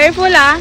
Careful ah.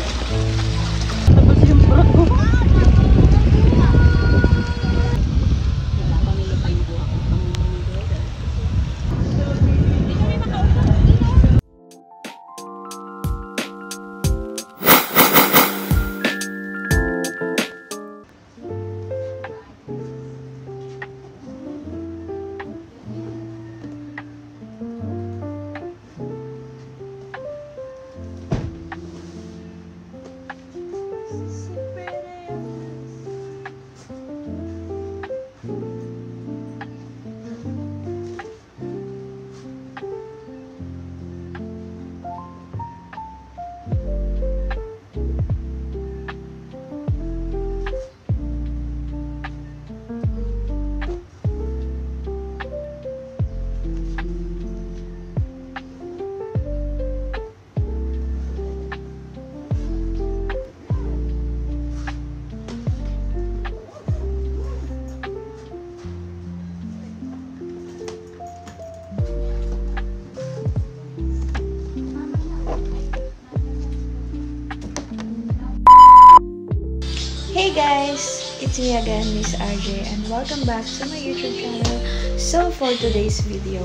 Hey guys, it's me again, Miss RJ, and welcome back to my YouTube channel. So for today's video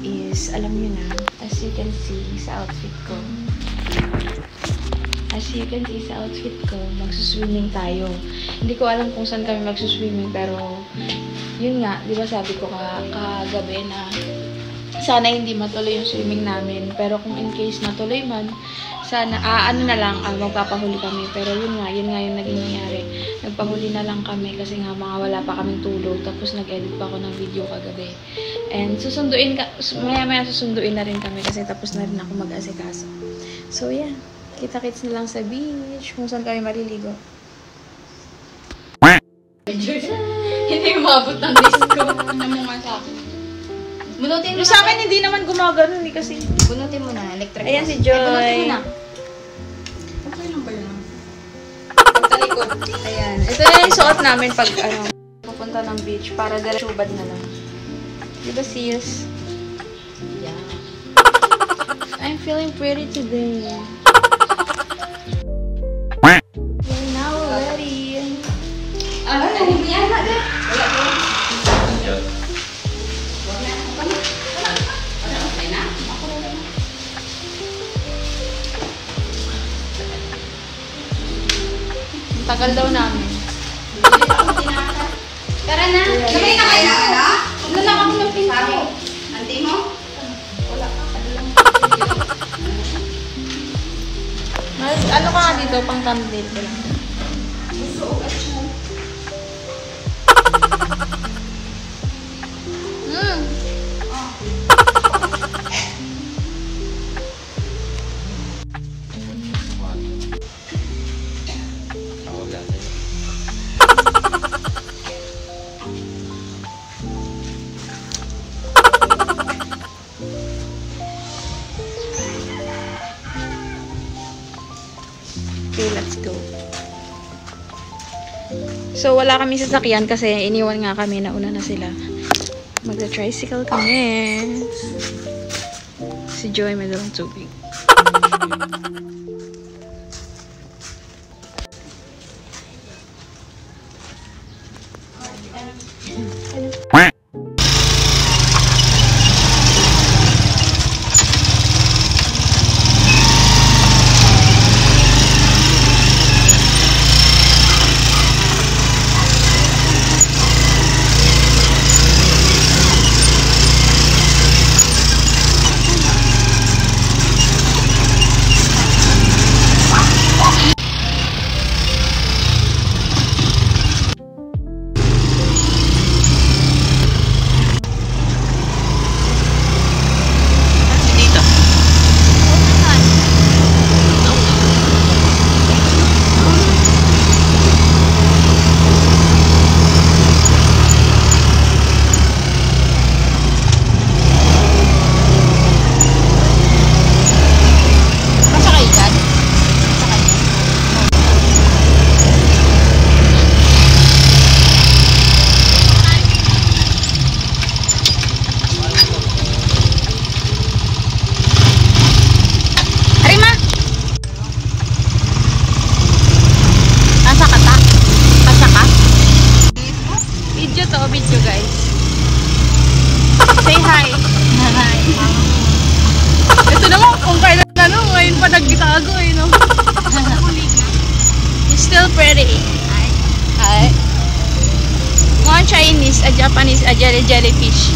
is, alam nyo na, as you can see sa outfit ko, magsuswimming tayo. Hindi ko alam kung saan kami magsuswimming, pero yun nga, di ba sabi ko kagabi na sana hindi matuloy yung swimming namin, pero kung in case natuloy man, sana, magpapahuli kami. Pero yun nga yung naging nangyari. Nagpahuli na lang kami kasi nga wala pa kaming tulog. Tapos nag-edit pa ako ng video kagabi. And maya-maya susunduin na rin kami kasi tapos na rin ako mag-asikaso. So yeah, kita-kits na lang sa beach kung saan kami maliligo. Hindi umabot ng disco. Ano mo nga sa akin? Bunutin mo sa akin hindi naman gumagano ni kasi. Bunutin mo na, electric. Ayan si Joy. Bunutin mo na. Okay lang ba yun? Pagtalikod. Ayan. Ito na yung suot namin pag pupunta ng beach para diretsubad na lang. Diba sis? Yeah. I'm feeling pretty today. We're now ready. Hindi yan na din. Wala ko. Tagal daw namin. Tara na. Sabay na kayo. Huwag na lang ako ng pinto. Anti mo? Wala ka. Ano ka nga dito? Pang thumbnail ko lang. Gusto ugat siya. Okay, let's go. So, wala kami sasakyan kasi iniwan nga kami, nauna na sila. Magda-tricycle kami. Si Joy may dalang tubig. jelly. Hi. One Chinese, a Japanese, a jellyfish.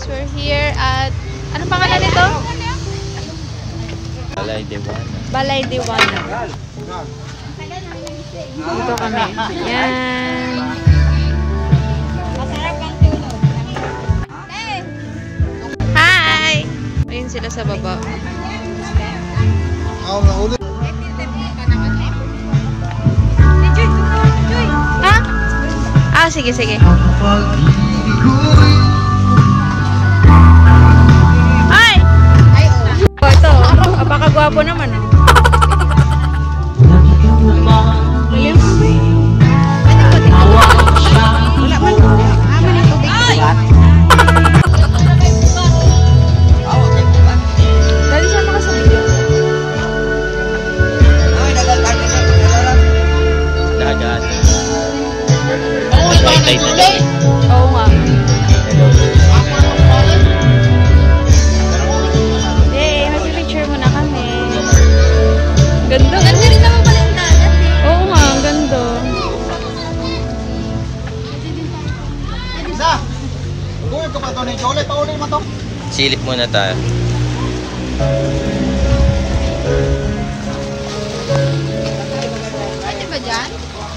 We're here at ano pangalan nito? Balay Dewana. Balay Dewana. Dito kami. Yan. Hi! Ayun sila sa baba. Ha? Ah, sige, sige. Hi! Ito, apakagwapo naman. Dali siya makasabili. Dagat. Tay na daw. Oo nga. Yay, mag-picture muna kami. Ganda. Ganda rin naman pala yung dagat eh. Oo nga, ang ganda. Isa! Kuya ko pa ito ni Jolet. Paunin mo ito. Silip muna tayo. Pwede ba dyan?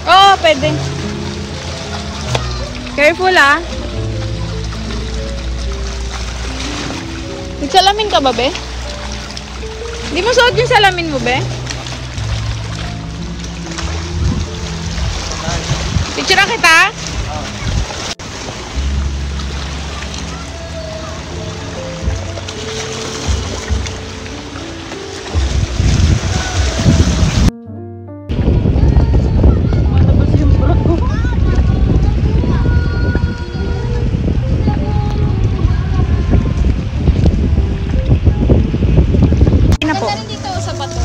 Oo, pwede. Careful ah. Nagsalamin ka ba, be? Hindi mo suot yung salamin mo, be? Picture kita? Na po. Ganda rin dito sa bato.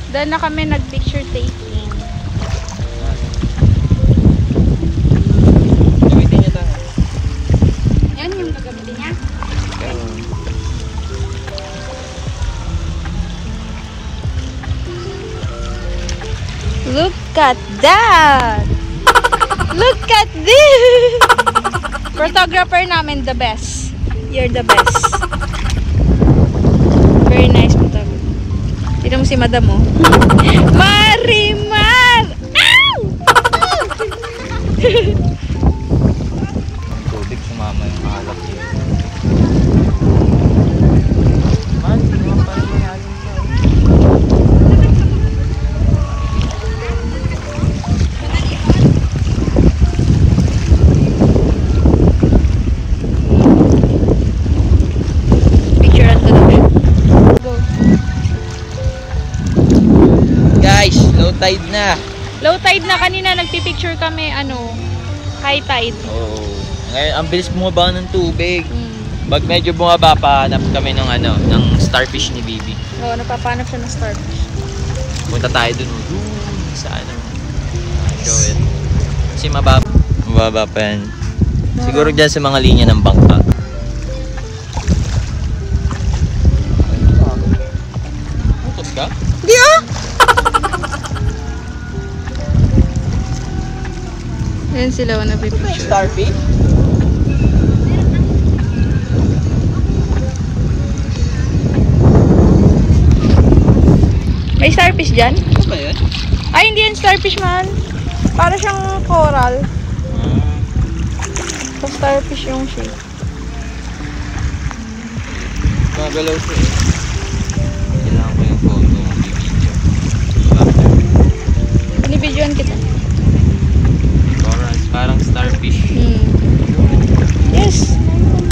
Doon na kami nag-picture taking. Gamitin niya tayo. Yan yung gagamitin niya. Look at that! Look at this! Photographer namin, the best. You're the best. Very nice photographer. Tignan mo si Madam, oh. Marimar! Ow! Tubig, sumama yung alak niya. Man, hindi naman pala mayroon siya. Picturean ko daw siya. Go. Guys, low tide na. Low tide na. Kanina nagpipicture kami, high tide. Oo. Ngayon, ang bilis bumaba ng tubig. Hmm. Pag medyo bumaba, pahanap kami ng ng starfish ni Bibi. Oo, napapanap siya ng starfish. Punta tayo dun. Sa show it. Kasi mababa. Mababa pa yan. Siguro dyan sa mga linya ng bangka. Utos ka? Di ah! Ayan sila, nagpipicture. Starfish? May starfish dyan? Ano ba yun? Ay, hindi yan starfish, man. Para siyang coral. So, starfish yung shape. Magalaw siya eh. Kailangan ko yung photo ng video. Binibidyoan kita. Corals, parang starfish. Yes.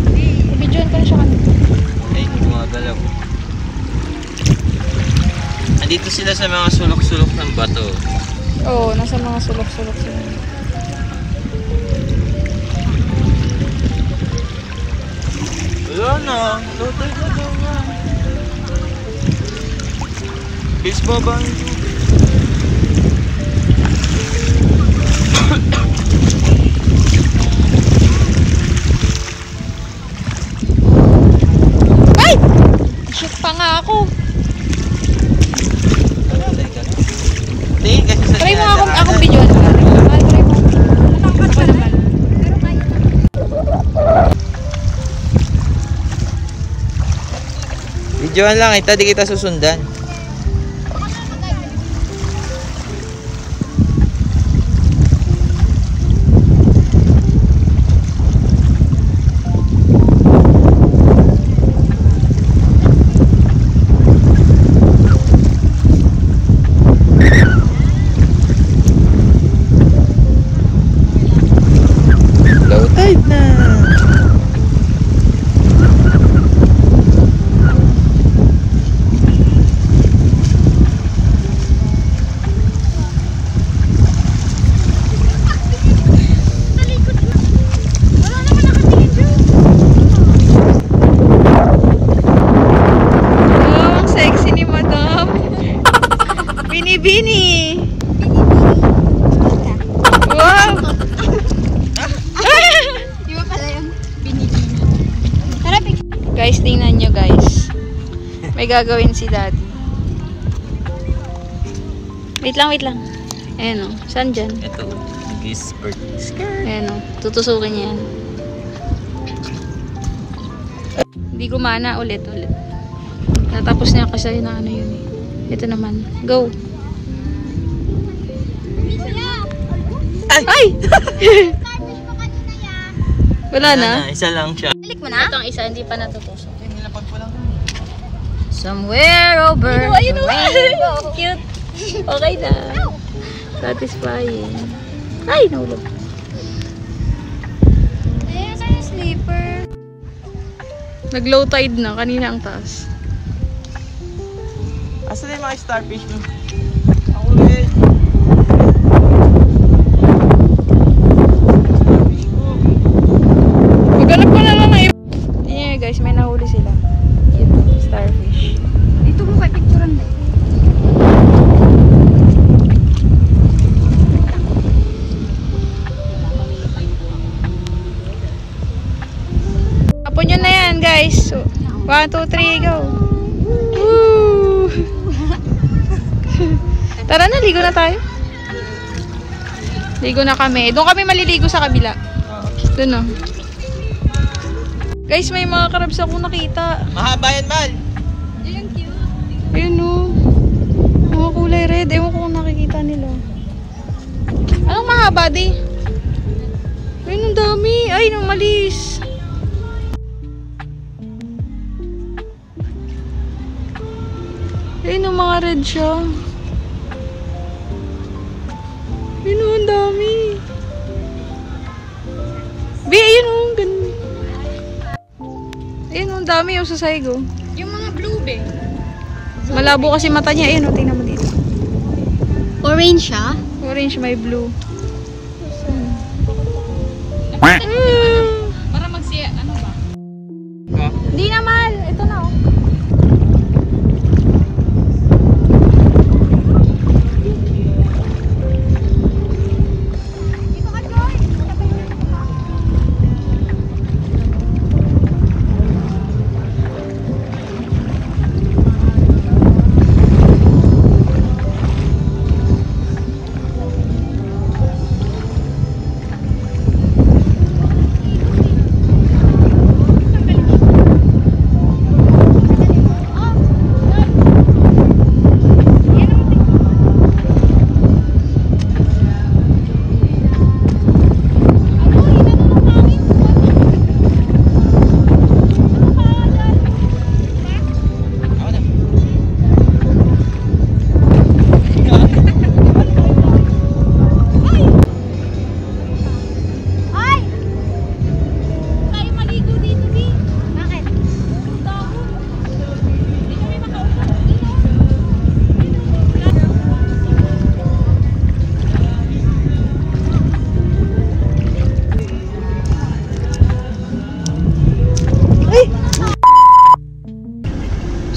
Binibidyoan ko na siya kanina. Ay, gumagalaw. Andito sila sa mga sulok-sulok ng bato. Oo, nasa mga sulok-sulok sila. Wala na. Low tide na daw nga. Bilis baba ang tubig. Ay! Shoot pa nga ako. Tingin kasi sa Try mo dinadaanan. akong videoan ka. Mahal, try mo. Ako naman. Videoan lang kita, di kita susundan. Low tide na. Oh, ang sexy ni Madam. Bini-bini. Wow. Di ba pala yung binibini? Tara, Guys, tingnan nyo guys. May gagawin si Daddy. Wait lang, wait lang. Ayan o. Saan dyan? Ito, gisbert. Ayan o. Tutusukin niya yan. Hindi gumana. Ulit. Natapos niya kasi na ano yun eh. Ito naman. Go. Ay! Wala na? Isa lang siya. balik mo na? Itong isa, hindi pa natutusok. Nilapag ko lang. Somewhere over Ayun, the rainbow. Cute. Okay na. Satisfying. Ay, nahulog. Ayan, sa'yo sleeper. Nag-low tide na. Kanina ang taas. Asan yung mga starfish mo? Ako rin. Maghanap ko na lang na iba. Tingnan nyo guys, may nahuli sila. Cute. Starfish. Dito mo kay picturean na. Tapon nyo na yan guys. So, 1, 2, 3, go. Woo! Tara na, ligo na tayo. Ligo na kami. Doon kami maliligo sa kabila. Doon, oh. Guys, may mga crabs ako nakita. Mahaba yan, Mal. Ayun, oh. Mga kulay red. Ewan ko kung nakikita nila. Anong mahaba, di? Ayun, ang dami. Ay, nang malis. Ayun, ang mga red siya. Ayun, ang dami. Bi, ayun, ang ganda. Ayun, ang dami yung sa saigo. Yung mga blue be. Malabo kasi mata niya. Ayun, tingnan mo dito. Orange siya? Orange, may blue. Para magsiya, ano ba? Hindi naman. Ito na, oh.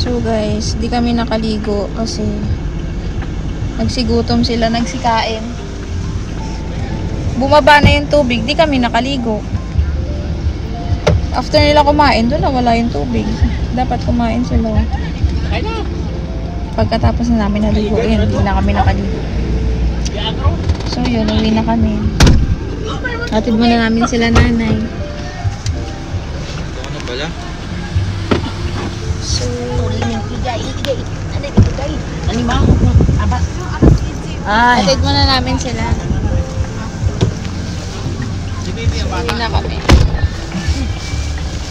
So guys, di kami nakaligo kasi nagsigutom sila, nagsikain. Bumaba na yung tubig, di kami nakaligo. After nila kumain, doon na wala yung tubig. Dapat kumain sila. Pagkatapos na namin naligo, yun, hindi na kami nakaligo. So yun, uwi na kami. Hatid muna namin sila nanay. Ito na pala. So, Ay. hatid muna namin sila. Uwi na kami.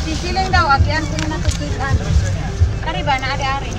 Sisiling daw, agyan ko na natutukan. Kari ba, na ari-ari?